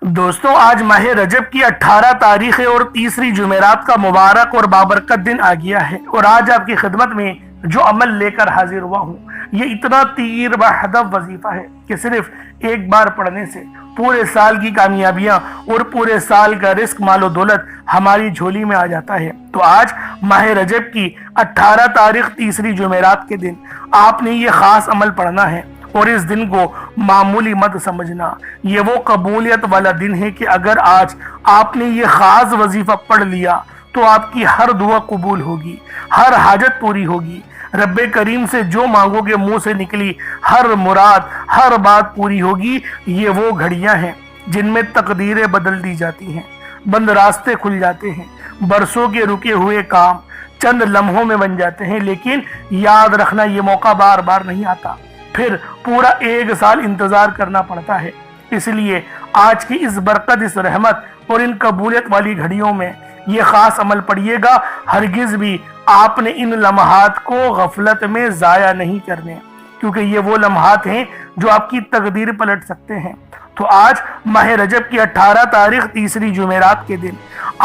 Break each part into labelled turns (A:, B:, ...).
A: دوستوں آج ماہ رجب کی 18 تاریخ ہے اور تیسری جمعرات کا مبارک اور بابرکت دن آ گیا ہے، اور آج آپ کی خدمت میں جو عمل لے کر حاضر ہوا ہوں یہ اتنا تیر بہدف وظیفہ ہے کہ صرف ایک بار پڑھنے سے پورے سال کی کامیابیاں اور پورے سال کا رزق مال و دولت ہماری جھولی میں آ جاتا ہے۔ تو آج ماہ رجب کی 18 تاریخ تیسری جمعرات کے دن آپ نے یہ خاص عمل پڑھنا ہے، اور اس دن کو معمولی مت سمجھنا۔ یہ وہ قبولیت والا دن ہے کہ اگر آج آپ نے یہ خاص وظیفہ پڑھ لیا تو آپ کی ہر دعا قبول ہوگی، ہر حاجت پوری ہوگی، رب کریم سے جو مانگو گے منہ سے نکلی ہر مراد، ہر بات پوری ہوگی۔ یہ وہ گھڑیاں ہیں جن میں تقدیریں بدل دی جاتی ہیں، بند راستے کھل جاتے ہیں، برسوں کے رکے ہوئے کام چند لمحوں میں بن جاتے ہیں۔ لیکن یاد رکھنا یہ موقع بار بار نہیں آتا، پھر پورا ایک سال انتظار کرنا پڑتا ہے۔ اس لیے آج کی اس برکت، اس رحمت اور ان قبولیت والی گھڑیوں میں یہ خاص عمل پڑھیے گا۔ ہرگز بھی آپ نے ان لمحات کو غفلت میں ضائع نہیں کرنے، کیونکہ یہ وہ لمحات ہیں جو آپ کی تقدیر پلٹ سکتے ہیں۔ تو آج ماہ رجب کی 18 تاریخ تیسری جمعرات کے دن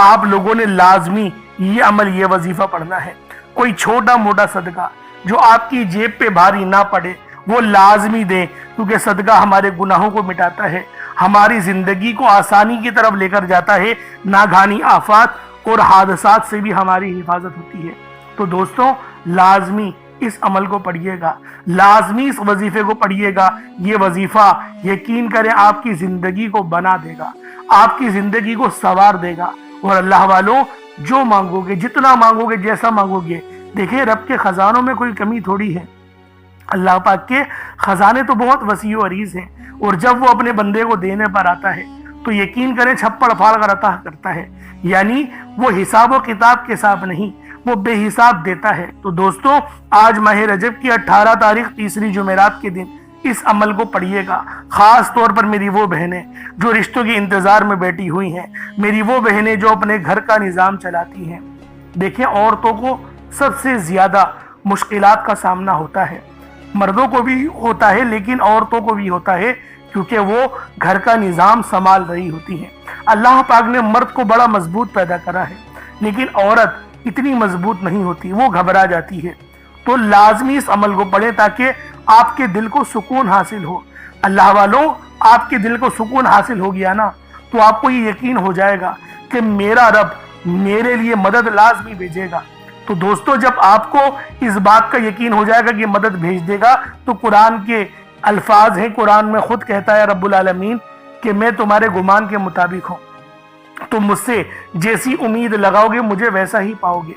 A: آپ لوگوں نے لازمی یہ عمل، یہ وظیفہ پڑھنا ہے۔ کوئی چھوٹا موٹا صدقہ جو آپ کی جیب پہ بھاری نہ پڑے وہ لازمی دیں، کیونکہ صدقہ ہمارے گناہوں کو مٹاتا ہے، ہماری زندگی کو آسانی کی طرف لے کر جاتا ہے، ناگہانی آفات اور حادثات سے بھی ہماری حفاظت ہوتی ہے۔ تو دوستوں لازمی اس عمل کو پڑھیے گا، لازمی اس وظیفے کو پڑھیے گا۔ یہ وظیفہ یقین کریں آپ کی زندگی کو بنا دے گا، آپ کی زندگی کو سنوار دے گا۔ اور اللہ والوں جو مانگو گے، جتنا مانگو گے، جیسا مانگو گے، دیکھیں رب کے خزانوں میں کوئی کمی تھوڑی ہے۔ اللہ پاک کے خزانے تو بہت وسیع و عریض ہیں، اور جب وہ اپنے بندے کو دینے پر آتا ہے تو یقین کریں چھپڑ پھاڑ کر عطا کرتا ہے، یعنی وہ حساب و کتاب کے حساب نہیں، وہ بے حساب دیتا ہے۔ تو دوستوں آج ماہ رجب کی 18 تاریخ تیسری جمعرات کے دن اس عمل کو پڑھیے گا۔ خاص طور پر میری وہ بہنیں جو رشتوں کے انتظار میں بیٹھی ہوئی ہیں، میری وہ بہنیں جو اپنے گھر کا نظام چلاتی ہیں۔ دیکھیں عورتوں کو سب سے زیادہ مشکلات کا سامنا ہوتا ہے، مردوں کو بھی ہوتا ہے لیکن عورتوں کو بھی ہوتا ہے، کیونکہ وہ گھر کا نظام سنبھال رہی ہوتی ہیں۔ اللہ پاک نے مرد کو بڑا مضبوط پیدا کرا ہے، لیکن عورت اتنی مضبوط نہیں ہوتی، وہ گھبرا جاتی ہے۔ تو لازمی اس عمل کو پڑھیں تاکہ آپ کے دل کو سکون حاصل ہو۔ اللہ والوں آپ کے دل کو سکون حاصل ہو گیا نا تو آپ کو یہ یقین ہو جائے گا کہ میرا رب میرے لیے مدد لازمی بھیجے گا۔ تو دوستو جب آپ کو اس بات کا یقین ہو جائے گا کہ مدد بھیج دے گا، تو قرآن کے الفاظ ہیں، قرآن میں خود کہتا ہے رب العالمین کہ میں تمہارے گمان کے مطابق ہوں، تم مجھ سے جیسی امید لگاؤ گے مجھے ویسا ہی پاؤ گے۔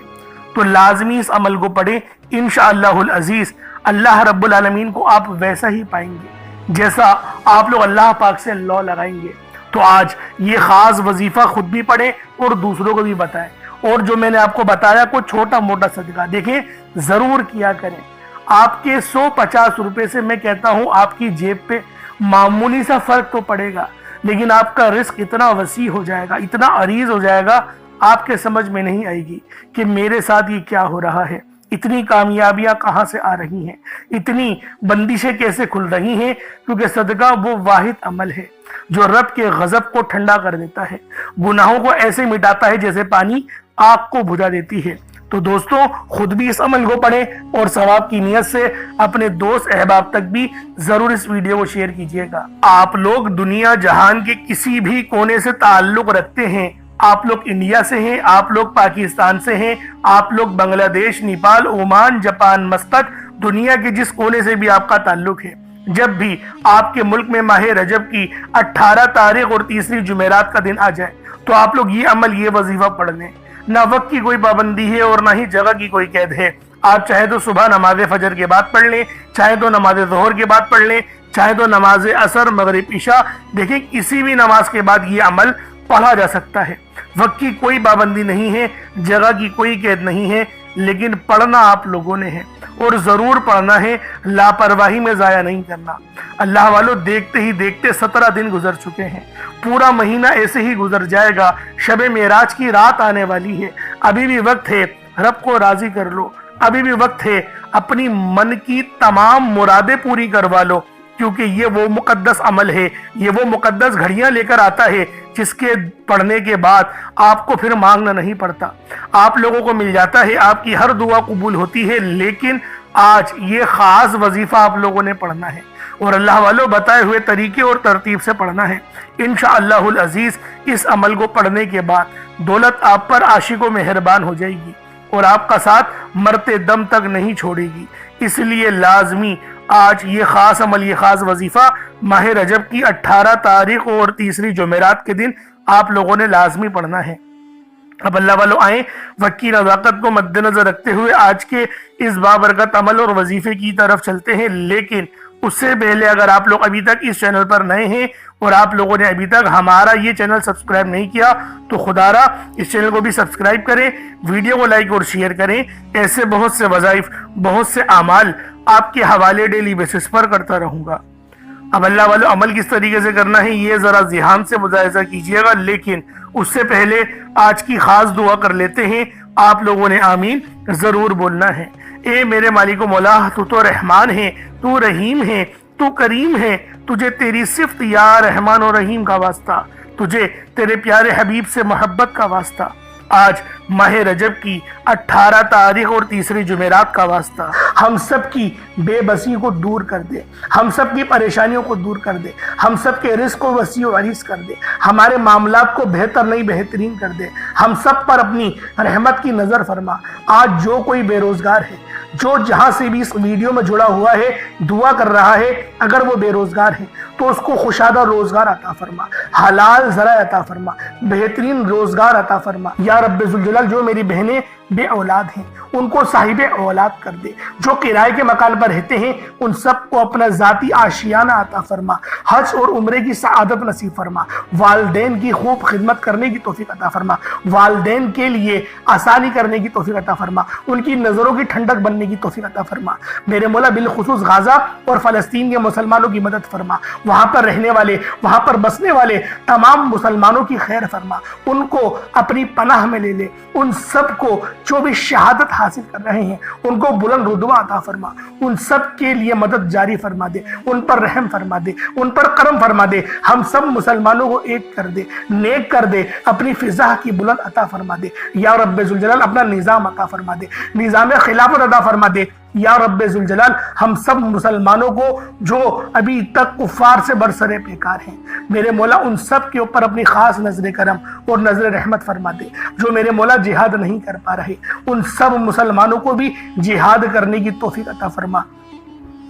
A: تو لازمی اس عمل کو پڑھیں، انشاءاللہ العزیز اللہ رب العالمین کو آپ ویسا ہی پائیں گے جیسا آپ لوگ اللہ پاک سے اللہ لگائیں گے۔ تو آج یہ خاص وظیفہ خود بھی پڑھیں اور دوسروں کو بھی بتائیں، اور جو میں نے آپ کو بتایا کوئی چھوٹا موٹا صدقہ دیکھیں ضرور کیا کریں۔ آپ کے 150 روپے سے میں کہتا ہوں آپ کی جیب پہ معمولی سا فرق تو پڑے گا، لیکن آپ کا رزق اتنا وسیع ہو جائے گا، اتنا عریض ہو جائے گا، آپ کے سمجھ میں نہیں آئے گی کہ میرے ساتھ یہ کیا ہو رہا ہے، اتنی کامیابیاں کہاں سے آ رہی ہیں، اتنی بندشیں کیسے کھل رہی ہیں۔ کیونکہ صدقہ وہ واحد عمل ہے جو رب کے غضب کو ٹھنڈا کر دیتا ہے، گناہوں کو ایسے مٹاتا ہے جیسے پانی آگ کو بجھا دیتی ہے۔ تو دوستوں خود بھی اس عمل کو پڑھیں اور ثواب کی نیت سے اپنے دوست احباب تک بھی ضرور اس ویڈیو کو شیئر کیجیے گا۔ آپ لوگ دنیا جہان کے کسی بھی کونے سے تعلق رکھتے ہیں، آپ لوگ انڈیا سے ہیں، آپ لوگ پاکستان سے ہیں، آپ لوگ بنگلہ دیش، نیپال، عمان، جاپان، مسقط، دنیا کے جس کونے سے بھی آپ کا تعلق ہے، جب بھی آپ کے ملک میں ماہ رجب کی 18 تاریخ اور تیسری جمعرات کا دن آ جائے تو آپ لوگ یہ عمل، یہ وظیفہ پڑھ لیں۔ نہ وقت کی کوئی پابندی ہے اور نہ ہی جگہ کی کوئی قید ہے۔ آپ چاہے تو صبح نماز فجر کے بعد پڑھ لیں، چاہے تو نماز ظہر کے بعد پڑھ لیں، چاہے تو نماز عصر، مغرب، عشاء، دیکھیں کسی بھی نماز کے بعد یہ عمل پڑھا جا سکتا ہے۔ وقت کی کوئی پابندی نہیں ہے، جگہ کی کوئی قید نہیں ہے، لیکن پڑھنا آپ لوگوں نے ہے اور ضرور پڑھنا ہے، لاپرواہی میں ضائع نہیں کرنا۔ اللہ والوں دیکھتے ہی دیکھتے 17 دن گزر چکے ہیں، پورا مہینہ ایسے ہی گزر جائے گا، شب معراج کی رات آنے والی ہے، ابھی بھی وقت ہے رب کو راضی کر لو، ابھی بھی وقت ہے اپنی من کی تمام مرادیں پوری کروا لو، کیونکہ یہ وہ مقدس عمل ہے، یہ وہ مقدس گھڑیاں لے کر آتا ہے جس کے پڑھنے کے بعد آپ کو پھر مانگنا نہیں پڑتا، آپ لوگوں کو مل جاتا ہے، آپ کی ہر دعا قبول ہوتی ہے۔ لیکن آج یہ خاص وظیفہ آپ لوگوں نے پڑھنا ہے اور اللہ والوں بتائے ہوئے طریقے اور ترتیب سے پڑھنا ہے۔ انشاءاللہ العزیز اس عمل کو پڑھنے کے بعد دولت آپ پر عاشق و مہربان ہو جائے گی اور آپ کا ساتھ مرتے دم تک نہیں چھوڑے گی۔ اس لیے لازمی آج یہ خاص عمل، یہ خاص وظیفہ ماہ رجب کی 18 تاریخ اور تیسری جمعرات کے دن آپ لوگوں نے لازمی پڑھنا ہے۔ اب اللہ والوں آئیں وقت کی نزاکت کو مد نظر رکھتے ہوئے آج کے اس بابرکت عمل اور وظیفے کی طرف چلتے ہیں۔ لیکن اس سے پہلے اگر آپ لوگ ابھی تک اس چینل پر نئے ہیں اور آپ لوگوں نے ابھی تک ہمارا یہ چینل سبسکرائب نہیں کیا تو خدا را اس چینل کو بھی سبسکرائب کریں، ویڈیو کو لائک اور شیئر کریں۔ ایسے بہت سے وظائف، بہت سے اعمال آپ کے حوالے ڈیلی بیسس پر کرتا رہوں گا۔ اب اللہ والوں عمل کس طریقے سے کرنا ہے یہ ذرا ذہن سے ملاحظہ کیجئے گا، لیکن اس سے پہلے آج کی خاص دعا کر لیتے ہیں۔ آپ لوگوں نے آمین ضرور بولنا ہے۔ اے میرے مالک و مولا، تو رحمان ہے، تو رحیم ہے، تو کریم ہے، تجھے تیری صفت یا رحمان و رحیم کا واسطہ، تجھے تیرے پیارے حبیب سے محبت کا واسطہ، آج ماہ رجب کی 18 تاریخ اور تیسری جمعرات کا واسطہ ہم سب کی بے بسی کو دور کر دے، ہم سب کی پریشانیوں کو دور کر دے، ہم سب کے رزق کو وسیع و عریض کر دے، ہمارے معاملات کو بہتر نہیں بہترین کر دے، ہم سب پر اپنی رحمت کی نظر فرما۔ آج جو کوئی بے روزگار ہے، جو جہاں سے بھی اس ویڈیو میں جڑا ہوا ہے دعا کر رہا ہے، اگر وہ بے روزگار ہے تو اس کو خوشادہ روزگار عطا فرما، حلال ذرائع عطا فرما، بہترین روزگار عطا فرما۔ یا رب ذوالجلال جو میری بہنیں بے اولاد ہیں ان کو صاحب اولاد کر دے، جو کرائے کے مکان پر رہتے ہیں ان سب کو اپنا ذاتی آشیانہ عطا فرما، حج اور عمرے کی سعادت نصیب فرما، والدین کی خوب خدمت کرنے کی توفیق عطا فرما، والدین کے لیے آسانی کرنے کی توفیق عطا فرما، ان کی نظروں کی ٹھنڈک بننے کی توفیق عطا فرما۔ میرے مولا بالخصوص غزہ اور فلسطین کے مسلمانوں کی مدد فرما، وہاں پر رہنے والے، وہاں پر بسنے والے تمام مسلمانوں کی خیر فرما، ان کو اپنی پناہ میں لے لے، ان سب کو جو بھی شہادت حاصل کر رہے ہیں ان کو بلند رتبہ عطا فرما، ان سب کے لیے مدد جاری فرما دے، ان پر رحم فرما دے، ان پر کرم فرما دے، ہم سب مسلمانوں کو ایک کر دے، نیک کر دے، اپنی فضا کی بلند عطا فرما دے۔ یا رب ذوالجلال اپنا نظام عطا فرما دے، نظام خلافت عطا فرما دے۔ یا رب ذوالجلال ہم سب مسلمانوں کو جو ابھی تک کفار سے برسرے پیکار ہیں، میرے مولا ان سب کے اوپر اپنی خاص نظر کرم اور نظر رحمت فرما دے۔ جو میرے مولا جہاد نہیں کر پا رہے ان سب مسلمانوں کو بھی جہاد کرنے کی توفیق عطا فرما،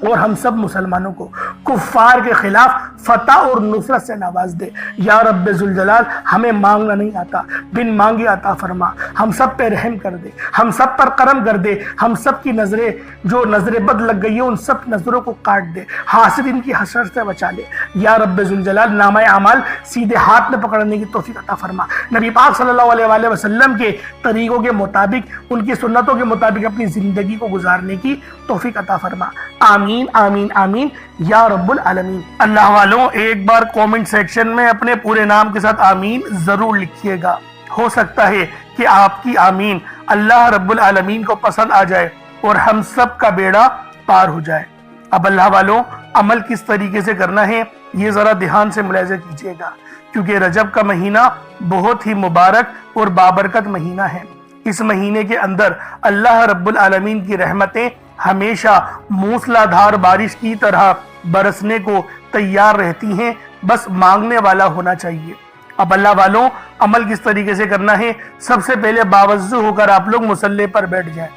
A: اور ہم سب مسلمانوں کو کفار کے خلاف فتح اور نصرت سے نواز دے۔ یا رب ذوالجلال ہمیں مانگنا نہیں آتا، بن مانگے عطا فرما، ہم سب پہ رحم کر دے، ہم سب پر کرم کر دے، ہم سب کی نظریں جو نظر بد لگ گئی ہے ان سب نظروں کو کاٹ دے، حاسدین کی حسرت سے بچا لے۔ یا رب ذوالجلال نامہ اعمال سیدھے ہاتھ میں پکڑنے کی توفیق عطا فرما، نبی پاک صلی اللہ علیہ وآلہ وسلم کے طریقوں کے مطابق، ان کی سنتوں کے مطابق اپنی زندگی کو گزارنے کی توفیق عطا فرما۔ آمین آمین آمین یا رب العالمین۔ اللہ والوں ایک بار کومنٹ سیکشن میں اپنے پورے نام کے ساتھ آمین ضرور لکھیے گا، ہو سکتا ہے کہ آپ کی آمین اللہ رب العالمین کو پسند آ جائے اور ہم سب کا بیڑا پار ہو جائے۔ اب اللہ والوں عمل کس طریقے سے کرنا ہے یہ ذرا دھیان سے ملاحظہ کیجیے گا، کیونکہ رجب کا مہینہ بہت ہی مبارک اور بابرکت مہینہ ہے۔ اس مہینے کے اندر اللہ رب العالمین کی رحمتیں ہمیشہ موسلا دھار بارش کی طرح برسنے کو تیار رہتی ہیں، بس مانگنے والا ہونا چاہیے۔ اب اللہ والوں عمل کس طریقے سے کرنا ہے، سب سے پہلے باوضو ہو کر آپ لوگ مصلی پر بیٹھ جائیں،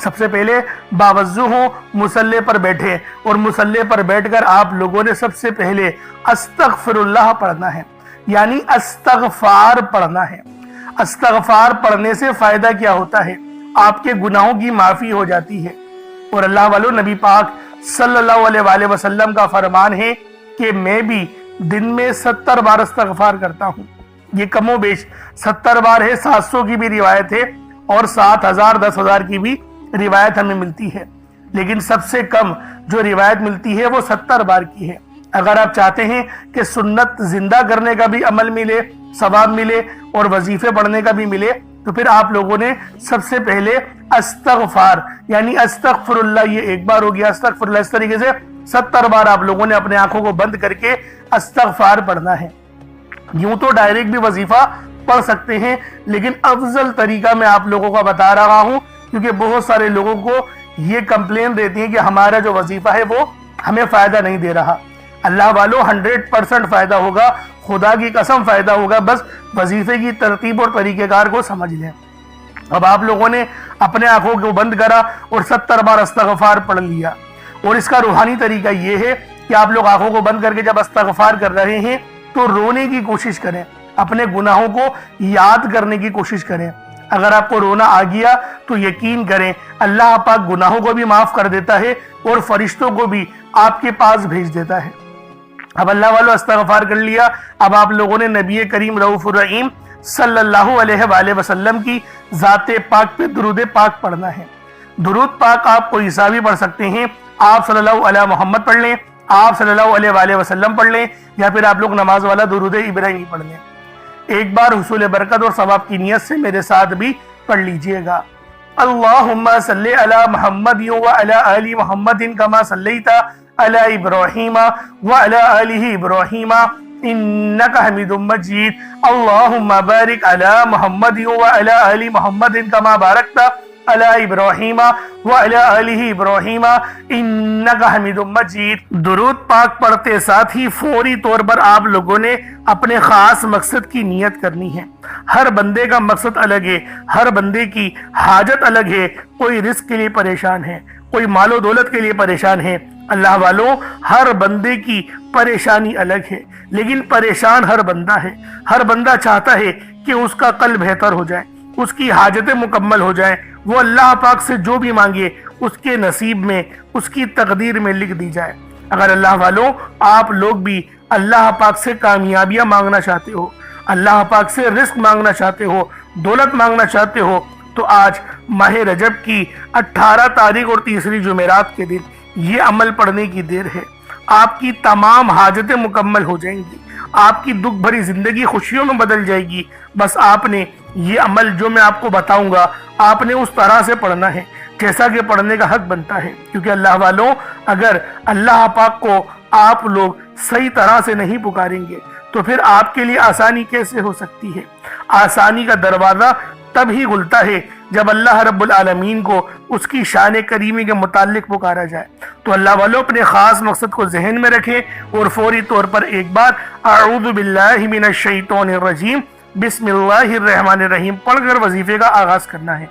A: سب سے پہلے باوضو ہو مصلی پر بیٹھے، اور مصلی پر بیٹھ کر آپ لوگوں نے سب سے پہلے استغفر اللہ پڑھنا ہے، یعنی استغفار پڑھنا ہے۔ استغفار پڑھنے سے فائدہ کیا ہوتا ہے، آپ کے گناہوں کی معافی ہو جاتی ہے، اور اللہ والوں نبی پاک صلی اللہ علیہ وآلہ وسلم کا فرمان ہے کہ میں بھی دن میں 70 بار استغفار کرتا ہوں۔ یہ کم و بیش 70 بار ہے، 700 کی بھی روایت ہے اور 7000 10,000 کی بھی روایت ہمیں ملتی ہے، لیکن سب سے کم جو روایت ملتی ہے وہ 70 بار کی ہے۔ اگر آپ چاہتے ہیں کہ سنت زندہ کرنے کا بھی عمل ملے، ثواب ملے اور وظیفے پڑھنے کا بھی ملے تو پھر آپ لوگوں نے سب سے پہلے استغفار یعنی استغفر اللہ، یہ ایک بار ہو گیا، استغفر اللہ اس طریقے سے 70 بار آپ لوگوں نے اپنے آنکھوں کو بند کر کے استغفار پڑھنا ہے۔ یوں تو ڈائریکٹ بھی وظیفہ پڑھ سکتے ہیں، لیکن افضل طریقہ میں آپ لوگوں کو بتا رہا ہوں، کیونکہ بہت سارے لوگوں کو یہ کمپلین رہتی ہے کہ ہمارا جو وظیفہ ہے وہ ہمیں فائدہ نہیں دے رہا۔ اللہ والوں 100% فائدہ ہوگا، خدا کی قسم فائدہ ہوگا، بس وظیفے کی ترتیب اور طریقہ کار کو سمجھ لیں۔ اب آپ لوگوں نے اپنے آنکھوں کو بند کرا اور 70 بار استغفار پڑھ لیا، اور اس کا روحانی طریقہ یہ ہے کہ آپ لوگ آنکھوں کو بند کر کے جب استغفار کر رہے ہیں تو رونے کی کوشش کریں، اپنے گناہوں کو یاد کرنے کی کوشش کریں۔ اگر آپ کو رونا آ گیا تو یقین کریں اللہ پاک گناہوں کو بھی معاف کر دیتا ہے اور فرشتوں کو بھی آپ کے پاس بھیج دیتا ہے۔ اب اللہ والوں استغفار کر لیا، اب آپ لوگوں نے نبی کریم رؤوف الرحیم صلی اللہ علیہ وآلہ وسلم کی ذات پاک پہ درود پاک پڑھنا ہے۔ درود پاک آپ کو عیسیٰ بھی پڑھ سکتے ہیں، آپ صلی اللہ علیہ محمد پڑھ لیں، آپ صلی اللہ علیہ وآلہ وسلم پڑھ لیں، یا پھر آپ لوگ نماز والا درود ابراہیمی پڑھ لیں۔ ایک بار حصول برکت اور ثواب کی نیت سے میرے ساتھ بھی پڑھ لیجئے گا۔ اللہم صلی علی محمد وعلی آل محمد کما صلیت علی ابراہیم وعلی آل ابراہیم انکا حمید مجید۔ اللہم بارک علی محمد وعلی آل محمد کما بارکت علی ابراہیم وعلی آل ابراہیم انکا حمید مجید۔ درود پاک پڑھتے ساتھ ہی فوری طور پر آپ لوگوں نے اپنے خاص مقصد کی نیت کرنی ہے۔ ہر بندے کا مقصد الگ ہے، ہر بندے کی حاجت الگ ہے، کوئی رزق کے لیے پریشان ہے، کوئی مال و دولت کے لیے پریشان ہے۔ اللہ والوں ہر بندے کی پریشانی الگ ہے، لیکن پریشان ہر بندہ ہے۔ ہر بندہ چاہتا ہے کہ اس کا قلب بہتر ہو جائے، اس کی حاجتیں مکمل ہو جائیں، وہ اللہ پاک سے جو بھی مانگے اس کے نصیب میں، اس کی تقدیر میں لکھ دی جائے۔ اگر اللہ والوں آپ لوگ بھی اللہ پاک سے کامیابیاں مانگنا چاہتے ہو، اللہ پاک سے رزق مانگنا چاہتے ہو، دولت مانگنا چاہتے ہو، تو آج ماہ رجب کی 18 تاریخ اور تیسری جمعرات کے دن یہ عمل پڑھنے کی دیر ہے۔ آپ کی تمام حاجتیں مکمل ہو جائیں گی، آپ کی دکھ بھری زندگی خوشیوں میں بدل جائے گی۔ بس آپ نے یہ عمل جو میں آپ کو بتاؤں گا آپ نے اس طرح سے پڑھنا ہے جیسا کہ پڑھنے کا حق بنتا ہے، کیونکہ اللہ والوں اگر اللہ پاک کو آپ لوگ صحیح طرح سے نہیں پکاریں گے تو پھر آپ کے لیے آسانی کیسے ہو سکتی ہے؟ آسانی کا دروازہ تب ہی کھلتا ہے جب اللہ رب العالمین کو اس کی شان کریمی کے متعلق پکارا جائے۔ تو اللہ والوں اپنے خاص مقصد کو ذہن میں رکھیں اور فوری طور پر ایک بار اعوذ باللہ من الشیطان الرجیم بسم اللہ الرحمن الرحیم پڑھ کر وظیفے کا آغاز کرنا ہے۔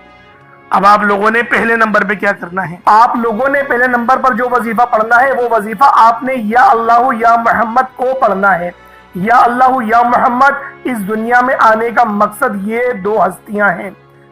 A: اب آپ لوگوں نے پہلے نمبر پہ کیا کرنا ہے؟ آپ لوگوں نے پہلے نمبر پر جو وظیفہ پڑھنا ہے وہ وظیفہ آپ نے یا اللہ یا محمد کو پڑھنا ہے۔ یا اللہ یا محمد اس دنیا میں آنے کا مقصد یہ دو ہستیاں ہیں،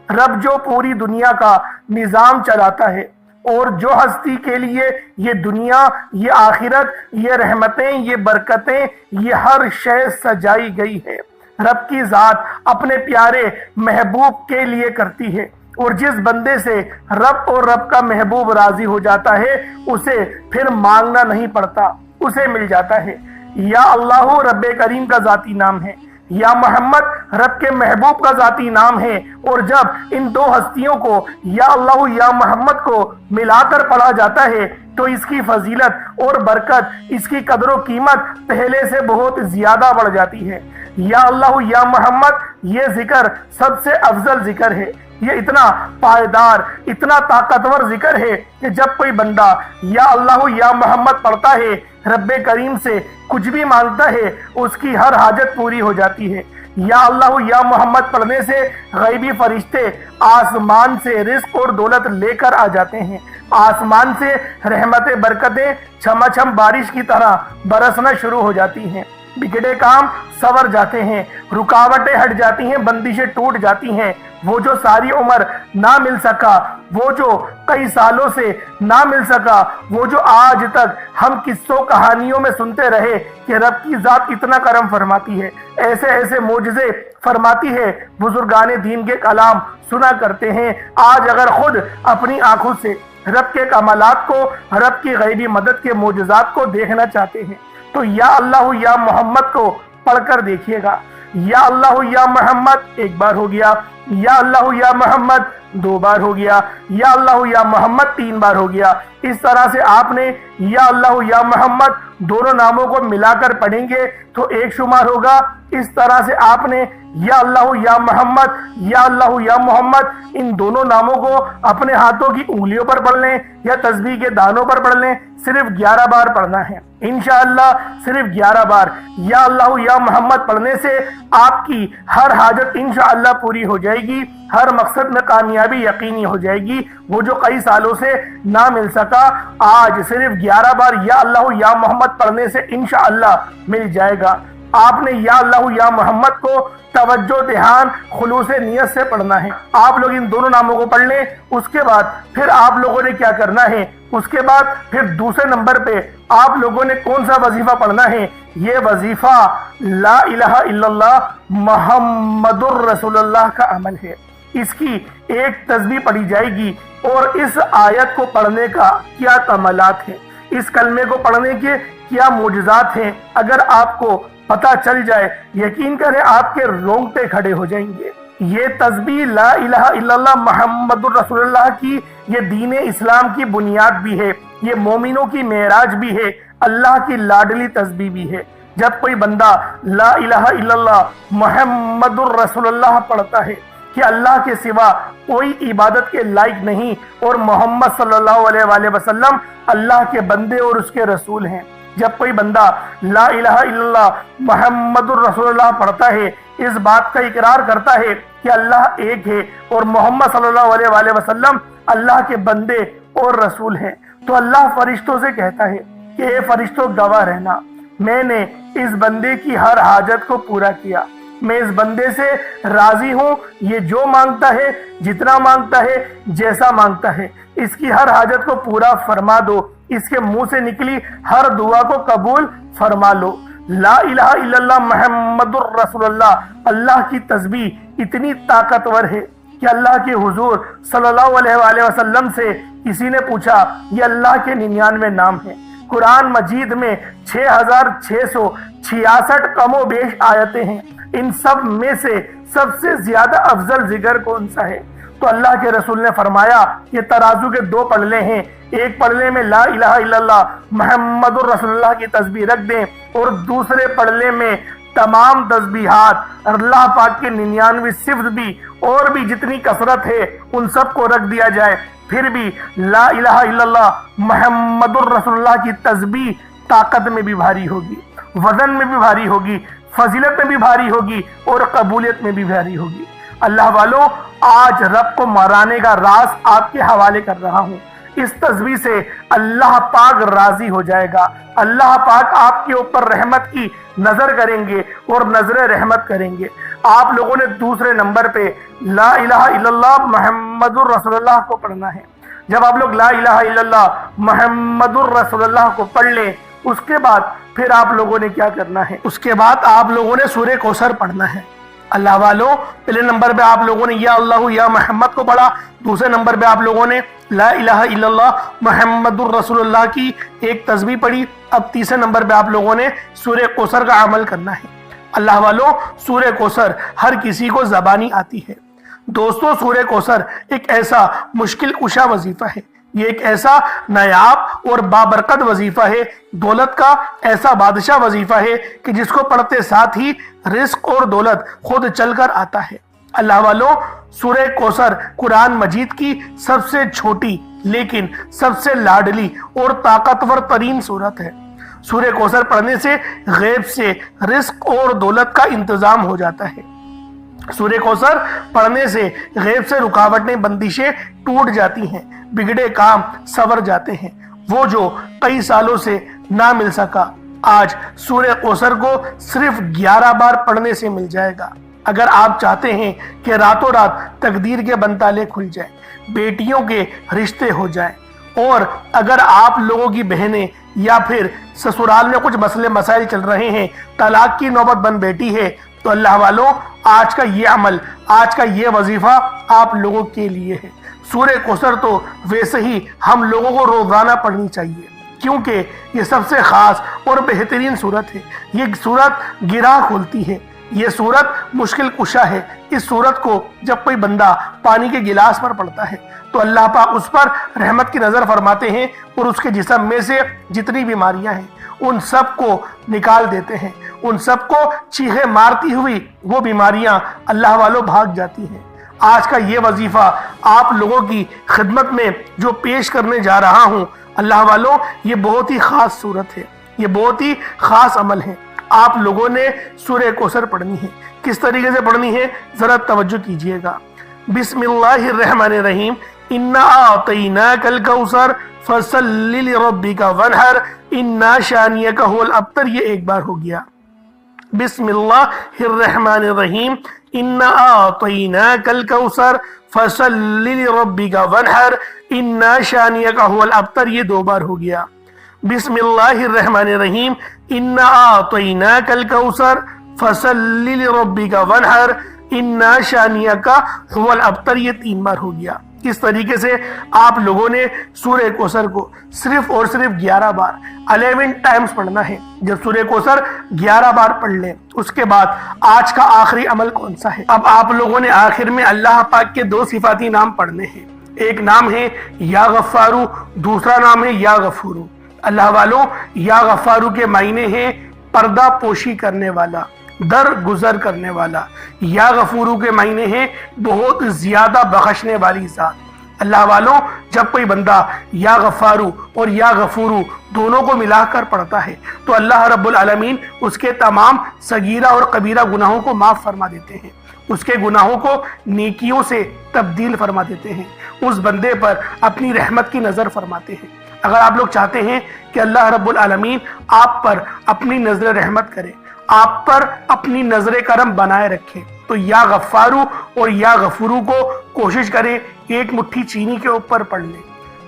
A: رب جو پوری دنیا کا نظام چلاتا ہے اور جو ہستی کے لیے یہ دنیا، یہ آخرت، یہ رحمتیں، یہ برکتیں، یہ ہر شے سجائی گئی ہے، رب کی ذات اپنے پیارے محبوب کے لیے کرتی ہے، اور جس بندے سے رب اور رب کا محبوب راضی ہو جاتا ہے اسے پھر مانگنا نہیں پڑتا، اسے مل جاتا ہے۔ یا اللہ رب کریم کا ذاتی نام ہے، یا محمد رب کے محبوب کا ذاتی نام ہے، اور جب ان دو ہستیوں کو یا اللہ یا محمد کو ملا کر پڑھا جاتا ہے تو اس کی فضیلت اور برکت، اس کی قدر و قیمت پہلے سے بہت زیادہ بڑھ جاتی ہے۔ یا اللہ یا محمد یہ ذکر سب سے افضل ذکر ہے، یہ اتنا پائیدار، اتنا طاقتور ذکر ہے کہ جب کوئی بندہ یا اللہ یا محمد پڑھتا ہے، رب کریم سے کچھ بھی مانگتا ہے، اس کی ہر حاجت پوری ہو جاتی ہے۔ یا اللہ یا محمد پڑھنے سے غیبی فرشتے آسمان سے رزق اور دولت لے کر آ جاتے ہیں، آسمان سے رحمت برکتیں چھما چھم بارش کی طرح برسنا شروع ہو جاتی ہیں، بگڑے کام سور جاتے ہیں، رکاوٹیں ہٹ جاتی ہیں، بندشیں ٹوٹ جاتی ہیں۔ وہ جو ساری عمر نہ مل سکا، وہ جو کئی سالوں سے نہ مل سکا، وہ جو آج تک ہم قصوں کہانیوں میں سنتے رہے کہ رب کی ذات اتنا کرم فرماتی ہے، ایسے ایسے معجزے فرماتی ہے، بزرگان دین کے کلام سنا کرتے ہیں، آج اگر خود اپنی آنکھوں سے رب کے کمالات کو، رب کی غیبی مدد کے معجزات کو دیکھنا چاہتے ہیں تو یا اللہ یا محمد کو پڑھ کر دیکھیے گا۔ یا اللہ یا محمد ایک بار ہو گیا، یا اللہ یا محمد دو بار ہو گیا، یا اللہ یا محمد تین بار ہو گیا۔ اس طرح سے آپ نے یا اللہ یا محمد دونوں ناموں کو ملا کر پڑھیں گے تو ایک شمار ہوگا۔ اس طرح سے آپ نے یا اللہ یا محمد، یا اللہ یا محمد ان دونوں ناموں کو اپنے ہاتھوں کی انگلیوں پر پڑھ لیں یا تسبیح کے دانوں پر پڑھ لیں، صرف 11 بار پڑھنا ہے انشاءاللہ، صرف 11 بار یا اللہ یا محمد پڑھنے سے آپ کی ہر حاجت انشاءاللہ پوری ہو جائے گی، ہر مقصد میں کامیابی یقینی ہو جائے گی۔ وہ جو کئی سالوں سے نہ مل سکا آج صرف 11 بار یا اللہ یا محمد پڑھنے سے انشاءاللہ مل جائے گا۔ آپ نے یا اللہ یا محمد کو توجہ دھیان خلوص نیت سے پڑھنا ہے۔ آپ لوگ ان دونوں ناموں کو پڑھ لیں، اس کے بعد پھر آپ لوگوں نے کیا کرنا ہے، اس کے بعد پھر دوسرے نمبر پہ آپ لوگوں نے کون سا وظیفہ پڑھنا ہے؟ یہ وظیفہ لا الہ الا اللہ محمد الرسول اللہ کا عمل ہے۔ اس کی ایک تسبیح پڑھی جائے گی اور اس آیت کو پڑھنے کا کیا کمالات ہیں، اس کلمے کو پڑھنے کے کیا معجزات ہیں، اگر آپ کو پتہ چل جائے یقین کریں آپ کے رونگٹے کھڑے ہو جائیں گے۔ یہ تسبیح لا الہ الا اللہ محمد الرسول اللہ کی یہ دین اسلام کی بنیاد بھی ہے، یہ مومنوں کی معراج بھی ہے، اللہ کی لاڈلی تسبیح بھی ہے۔ جب کوئی بندہ لا الہ الا اللہ محمد الرسول اللہ پڑھتا ہے کہ اللہ کے سوا کوئی عبادت کے لائق نہیں اور محمد صلی اللہ علیہ وآلہ وسلم اللہ کے بندے اور اس کے رسول ہیں، جب کوئی بندہ لا الہ الا اللہ محمد الرسول اللہ پڑھتا ہے، اس بات کا اقرار کرتا ہے کہ اللہ ایک ہے اور محمد صلی اللہ علیہ وآلہ وسلم اللہ کے بندے اور رسول ہیں، تو اللہ فرشتوں سے کہتا ہے کہ اے فرشتوں گواہ رہنا، میں نے اس بندے کی ہر حاجت کو پورا کیا، میں اس بندے سے راضی ہوں، یہ جو مانگتا ہے، جتنا مانگتا ہے، جیسا مانگتا ہے، اس کی ہر حاجت کو پورا فرما دو، اس کے منہ سے نکلی ہر دعا کو قبول فرما لو۔ لا الہ الا اللہ محمد الرسول اللہ اللہ کی تسبیح اتنی طاقتور ہے کہ اللہ کے حضور صلی اللہ علیہ وآلہ وسلم سے کسی نے پوچھا، یہ اللہ کے 99 نام ہیں، قرآن مجید میں 6666 کم و بیش آیتیں ہیں، ان سب میں سے سب سے زیادہ افضل ذکر کون سا ہے؟ تو اللہ کے رسول نے فرمایا یہ ترازو کے 2 پلڑے ہیں، ایک پلڑے میں لا الہ الا اللہ محمد الرسول اللہ کی تسبیح رکھ دیں اور دوسرے پلڑے میں تمام تسبیحات اللہ پاک کے 99 صفت بھی اور بھی جتنی کثرت ہے ان سب کو رکھ دیا جائے، پھر بھی لا الہ الا اللہ محمد الرسول اللہ کی تسبیح طاقت میں بھی بھاری ہوگی، وزن میں بھی بھاری ہوگی، فضیلت میں بھی بھاری ہوگی اور قبولیت میں بھی بھاری ہوگی۔ اللہ والوں، آج رب کو مرانے کا راز آپ کے حوالے کر رہا ہوں، اس تسبیح سے اللہ پاک راضی ہو جائے گا، اللہ پاک آپ کے اوپر رحمت کی نظر کریں گے اور نظر رحمت کریں گے۔ آپ لوگوں نے دوسرے نمبر پہ لا الہ الا اللہ محمد الرسول اللہ کو پڑھنا ہے۔ جب آپ لوگ لا الہ الا اللہ محمد الرسول اللہ کو پڑھ لیں، اس کے بعد پھر آپ لوگوں نے کیا کرنا ہے؟ اس کے بعد آپ لوگوں نے سورہ کوثر پڑھنا ہے۔ اللہ والوں، پہلے نمبر پہ آپ لوگوں نے یا اللہ یا محمد کو پڑھا، دوسرے نمبر پہ آپ لوگوں نے لا الہ الا اللہ محمد الرسول اللہ کی ایک تسبیح پڑھی، اب تیسرے نمبر پہ آپ لوگوں نے سورہ کوثر کا عمل کرنا ہے۔ اللہ والوں، سورہ کوثر ہر کسی کو زبانی آتی ہے۔ دوستو، سورہ کوثر ایک ایسا مشکل کشا وظیفہ ہے، یہ ایک ایسا نایاب اور بابرکت وظیفہ ہے، دولت کا ایسا بادشاہ وظیفہ ہے کہ جس کو پڑھتے ساتھ ہی رزق اور دولت خود چل کر آتا ہے۔ اللہ والوں، سورہ کوثر قرآن مجید کی سب سے چھوٹی لیکن سب سے لاڈلی اور طاقتور ترین سورت ہے۔ سورہ کوثر پڑھنے سے غیب سے رزق اور دولت کا انتظام ہو جاتا ہے۔ سورہ کوثر پڑھنے سے غیب سے رکاوٹیں بندشیں ٹوٹ جاتی ہیں، بگڑے کام سنور جاتے ہیں۔ وہ جو کئی سالوں سے نہ مل سکا آج سورہ کوثر کو صرف 11 بار پڑھنے سے مل جائے گا۔ اگر آپ چاہتے ہیں کہ راتوں رات تقدیر کے بنتالے کھل جائیں، بیٹیوں کے رشتے ہو جائیں، اور اگر آپ لوگوں کی بہنیں یا پھر سسرال میں کچھ مسئلے مسائل چل رہے ہیں، طلاق کی نوبت بن بیٹھی ہے، تو اللہ والوں، آج کا یہ عمل، آج کا یہ وظیفہ آپ لوگوں کے لیے ہے۔ سورہ کوثر تو ویسے ہی ہم لوگوں کو روزانہ پڑھنی چاہیے، کیونکہ یہ سب سے خاص اور بہترین صورت ہے۔ یہ صورت گرہ کھولتی ہے، یہ صورت مشکل کشا ہے۔ اس صورت کو جب کوئی بندہ پانی کے گلاس پر پڑتا ہے تو اللہ پاک اس پر رحمت کی نظر فرماتے ہیں اور اس کے جسم میں سے جتنی بیماریاں ہیں ان سب کو نکال دیتے ہیں، ان سب کو چیخیں مارتی ہوئی وہ بیماریاں اللہ والوں بھاگ جاتی ہیں۔ آج کا یہ وظیفہ آپ لوگوں کی خدمت میں جو پیش کرنے جا رہا ہوں اللہ والوں، یہ بہت ہی خاص صورت ہے، یہ بہت ہی خاص عمل ہے۔ آپ لوگوں نے سورہ کوثر پڑھنی ہے۔ کس طریقے سے پڑھنی ہے ذرا توجہ کیجئے گا۔ بسم اللہ الرحمن الرحیم، انا اعطیناک الکوثر فصلی لربک وانحر انا شانیک هو الابتر، یہ ایک بار ہو گیا۔ بسم اللہ الرحمن الرحیم، انا اعطیناک الکوثر فصلی لربک وانحر انا شانیک هو الابتر، یہ دو بار ہو گیا۔ بسم اللہ الرحمن الرحیم، انا اعطیناک الکوثر فصلی لربک وانحر انا شانیک هو الابتر، یہ تین بار ہو گیا۔ اس طریقے سے آپ لوگوں نے سورہ کوثر کو صرف اور صرف 11 بار 11 ٹائمز پڑھنا ہے۔ جب سورہ کوثر 11 بار پڑھ لیں اس کے بعد آج کا آخری عمل کون سا ہے؟ اب آپ لوگوں نے آخر میں اللہ پاک کے دو صفاتی نام پڑھنے ہیں۔ ایک نام ہے یا غفارو، دوسرا نام ہے یا غفورو۔ اللہ والوں، یا غفارو کے معنی ہیں پردہ پوشی کرنے والا، در گزر کرنے والا۔ یا غفورو کے معنی ہیں بہت زیادہ بخشنے والی ذات۔ اللہ والوں، جب کوئی بندہ یا غفارو اور یا غفورو دونوں کو ملا کر پڑھتا ہے تو اللہ رب العالمین اس کے تمام صغیرہ اور کبیرہ گناہوں کو معاف فرما دیتے ہیں، اس کے گناہوں کو نیکیوں سے تبدیل فرما دیتے ہیں، اس بندے پر اپنی رحمت کی نظر فرماتے ہیں۔ اگر آپ لوگ چاہتے ہیں کہ اللہ رب العالمین آپ پر اپنی نظر رحمت کرے، آپ پر اپنی نظر کرم بنائے رکھے، تو یا غفارو اور یا غفورو کو کوشش کریں ایک مٹھی چینی کے اوپر پڑھ لیں۔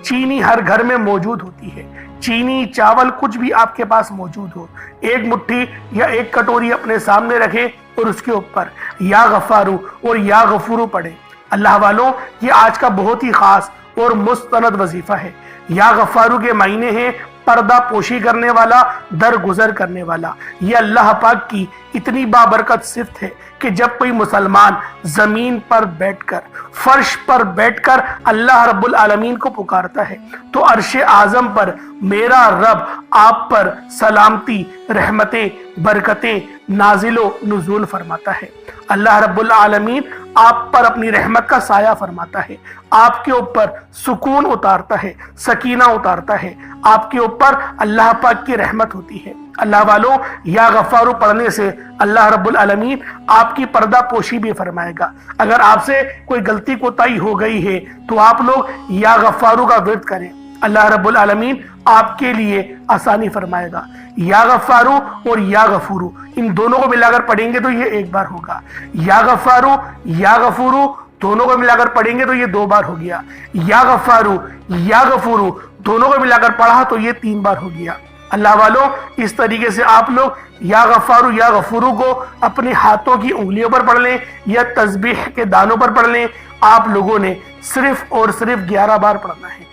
A: چینی ہر گھر میں موجود ہوتی ہے، چینی چاول کچھ بھی آپ کے پاس موجود ہو، ایک مٹھی یا ایک کٹوری اپنے سامنے رکھیں اور اس کے اوپر یا غفارو اور یا غفورو پڑھیں۔ اللہ والوں، یہ آج کا بہت ہی خاص اور مستند وظیفہ ہے۔ یا غفارو کے معنی ہیں پردہ پوشی کرنے والا، در گزر کرنے والا۔ یہ اللہ پاک کی اتنی بابرکت صفت ہے کہ جب کوئی مسلمان زمین پر بیٹھ کر، فرش پر بیٹھ کر اللہ رب العالمین کو پکارتا ہے تو عرش اعظم پر میرا رب آپ پر سلامتی، رحمتیں، برکتیں نازل و نزول فرماتا ہے۔ اللہ رب العالمین آپ پر اپنی رحمت کا سایہ فرماتا ہے، آپ کے اوپر سکون اتارتا ہے، سکینہ اتارتا ہے، آپ کے اوپر اللہ پاک کی رحمت ہوتی ہے۔ اللہ والوں، یا غفارو پڑھنے سے اللہ رب العالمین آپ کی پردہ پوشی بھی فرمائے گا۔ اگر آپ سے کوئی غلطی کوتاہی ہو گئی ہے تو آپ لوگ یا غفارو کا ورد کریں، اللہ رب العالمین آپ کے لیے آسانی فرمائے گا۔ یا غفارو اور یا غفورو ان دونوں کو ملا کر پڑھیں گے تو یہ ایک بار ہوگا۔ یا غفارو یا غفورو دونوں کو ملا کر پڑھیں گے تو یہ دو بار ہو گیا۔ یا غفارو یا غفورو دونوں کو ملا کر پڑھا تو یہ تین بار ہو گیا۔ اللہ والوں، اس طریقے سے آپ لوگ یا غفارو یا غفورو کو اپنے ہاتھوں کی انگلیوں پر پڑھ لیں یا تسبیح کے دانوں پر پڑھ لیں۔ آپ لوگوں نے صرف اور صرف 11 بار پڑھنا ہے،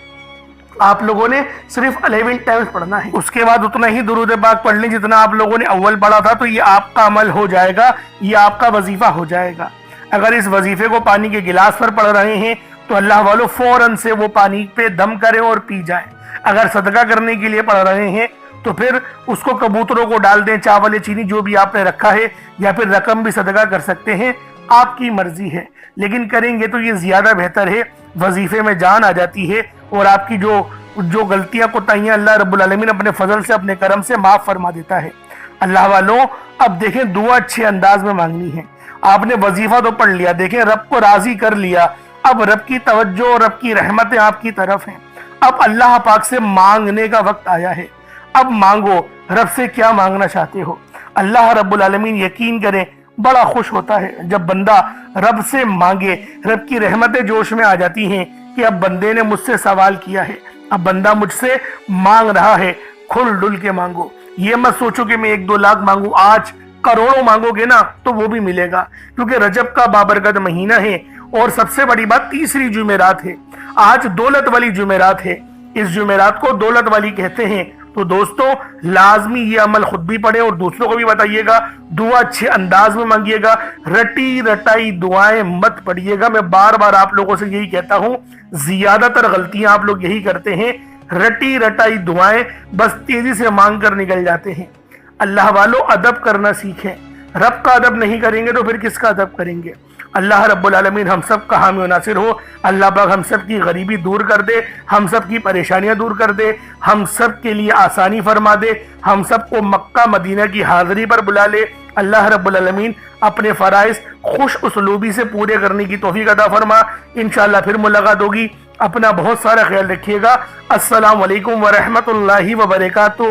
A: آپ لوگوں نے صرف 11 ٹائمز پڑھنا ہے۔ اس کے بعد اتنا ہی درود پاک پڑھ لیں جتنا آپ لوگوں نے اول پڑھا تھا، تو یہ آپ کا عمل ہو جائے گا، یہ آپ کا وظیفہ ہو جائے گا۔ اگر اس وظیفے کو پانی کے گلاس پر پڑھ رہے ہیں تو اللہ والوں فوراً سے وہ پانی پہ دم کریں اور پی جائیں۔ اگر صدقہ کرنے کے لیے پڑھ رہے ہیں تو پھر اس کو کبوتروں کو ڈال دیں، چاول یا چینی جو بھی آپ نے رکھا ہے، یا پھر رقم بھی صدقہ کر سکتے ہیں، آپ کی مرضی ہے، لیکن کریں گے تو یہ زیادہ بہتر ہے۔ وظیفے میں جان آ جاتی ہے اور آپ کی جو غلطیاں کوتاہیاں اللہ رب العالمین اپنے فضل سے، اپنے کرم سے معاف فرما دیتا ہے۔ اللہ والوں، اب دیکھیں دعا اچھے انداز میں مانگنی ہے۔ آپ نے وظیفہ تو پڑھ لیا، دیکھیں رب کو راضی کر لیا، اب رب کی توجہ اور رب کی رحمتیں آپ کی طرف ہیں۔ اب اللہ پاک سے مانگنے کا وقت آیا ہے، اب مانگو رب سے کیا مانگنا چاہتے ہو۔ اللہ رب العالمین یقین کریں بڑا خوش ہوتا ہے جب بندہ رب سے مانگے، رب کی رحمتیں جوش میں آ جاتی ہیں کہ اب بندے نے مجھ سے سوال کیا ہے، اب بندہ مجھ سے مانگ رہا ہے، کھل ڈل کے مانگو۔ یہ مت سوچو کہ میں 1-2 لاکھ مانگوں، آج کروڑوں مانگو گے نا تو وہ بھی ملے گا، کیونکہ رجب کا بابرکت مہینہ ہے اور سب سے بڑی بات تیسری جمعرات ہے، آج دولت والی جمعرات ہے، اس جمعرات کو دولت والی کہتے ہیں۔ تو دوستوں لازمی یہ عمل خود بھی پڑھیں اور دوسروں کو بھی بتائیے گا، دعا اچھے انداز میں مانگیے گا، رٹی رٹائی دعائیں مت پڑھیے گا۔ میں بار بار آپ لوگوں سے یہی کہتا ہوں، زیادہ تر غلطیاں آپ لوگ یہی کرتے ہیں، رٹی رٹائی دعائیں بس تیزی سے مانگ کر نکل جاتے ہیں۔ اللہ والوں ادب کرنا سیکھیں، رب کا ادب نہیں کریں گے تو پھر کس کا ادب کریں گے؟ اللہ رب العالمین ہم سب کا حامی و ناصر ہو۔ اللہ پاک ہم سب کی غریبی دور کر دے، ہم سب کی پریشانیاں دور کر دے، ہم سب کے لیے آسانی فرما دے، ہم سب کو مکہ مدینہ کی حاضری پر بلا لے۔ اللہ رب العالمین اپنے فرائض خوش اسلوبی سے پورے کرنے کی توفیق عطا فرما۔ انشاءاللہ پھر ملاقات ہوگی۔ اپنا بہت سارا خیال رکھیے گا۔ السلام علیکم ورحمۃ اللہ وبرکاتہ۔